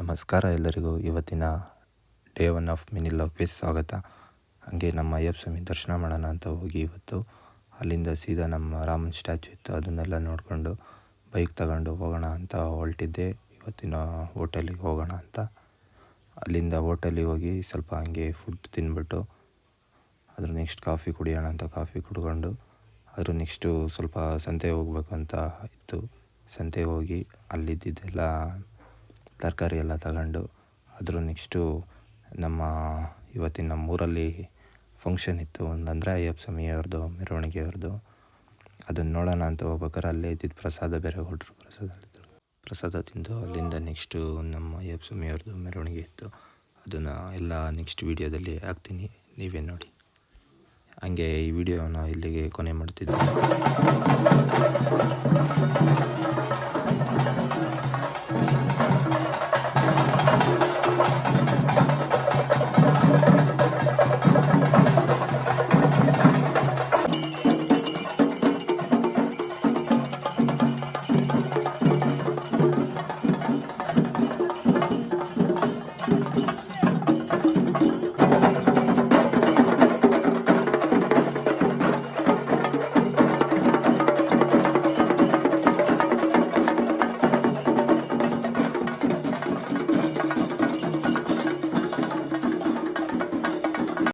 ನಮಸ್ಕಾರ ಎಲ್ಲರಿಗೂ. ಇವತ್ತಿನ ಡೇ 1 ಆಫ್ ಮಿನಿ ಲಾಗ್ಗೆ ಸ್ವಾಗತ. ಹಾಗೆ ನಮ್ಮ ಅಯ್ಯಪ್ಪ ಸ್ವಾಮಿ ದರ್ಶನ ಮಾಡೋಣ ಅಂತ ಹೋಗಿ ಇವತ್ತು ಅಲ್ಲಿಂದ ಸೀದಾ ನಮ್ಮ ರಾಮನ ಸ್ಟ್ಯಾಚು ಇತ್ತು, ಅದನ್ನೆಲ್ಲ ನೋಡಿಕೊಂಡು ಬೈಕ್ ತಗೊಂಡು ಹೋಗೋಣ ಅಂತ ಹೊರಟಿದ್ದೆ. ಇವತ್ತಿನ ಹೋಟೆಲಿಗೆ ಹೋಗೋಣ ಅಂತ. ಅಲ್ಲಿಂದ ಹೋಟೆಲಿಗೆ ಹೋಗಿ ಸ್ವಲ್ಪ ಹಂಗೆ ಫುಡ್ ತಿಂದ್ಬಿಟ್ಟು ಅದ್ರ ನೆಕ್ಸ್ಟ್ ಕಾಫಿ ಕುಡಿಯೋಣ ಅಂತ ಕಾಫಿ ಕುಡ್ಕೊಂಡು ಅದ್ರ ನೆಕ್ಸ್ಟು ಸ್ವಲ್ಪ ಸಂತೆ ಹೋಗ್ಬೇಕು ಅಂತ ಇತ್ತು. ಸಂತೆಗೆ ಹೋಗಿ ಅಲ್ಲಿದ್ದೆಲ್ಲ ತರಕಾರಿ ಎಲ್ಲ ತಗೊಂಡು ಅದ್ರ ನೆಕ್ಸ್ಟು ಇವತ್ತಿನ ನಮ್ಮೂರಲ್ಲಿ ಫಂಕ್ಷನ್ ಇತ್ತು, ಒಂದಂದರೆ ಅಯ್ಯಪ್ಪ ಸ್ವಾಮಿಯವ್ರದ್ದು ಮೆರವಣಿಗೆಯವ್ರದ್ದು. ಅದನ್ನು ನೋಡೋಣ ಅಂತ ಹೋಗ್ಬೇಕಾದ್ರೆ ಅಲ್ಲೇ ಇದ್ದಿದ್ದು ಪ್ರಸಾದ ಬೇರೆ ಕೊಟ್ಟರು. ಪ್ರಸಾದ ತಿಂದು ಅಲ್ಲಿಂದ ನೆಕ್ಸ್ಟು ನಮ್ಮ ಅಯ್ಯಪ್ಪ ಸ್ವಾಮಿಯವ್ರದ್ದು ಮೆರವಣಿಗೆ ಇತ್ತು. ಅದನ್ನು ಎಲ್ಲ ನೆಕ್ಸ್ಟ್ ವೀಡಿಯೋದಲ್ಲಿ ಹಾಕ್ತೀನಿ, ನೀವೇ ನೋಡಿ. ಹಂಗೆ ಈ ವಿಡಿಯೋನ ಇಲ್ಲಿಗೆ ಕೊನೆ ಮಾಡ್ತಿದ್ದೆ.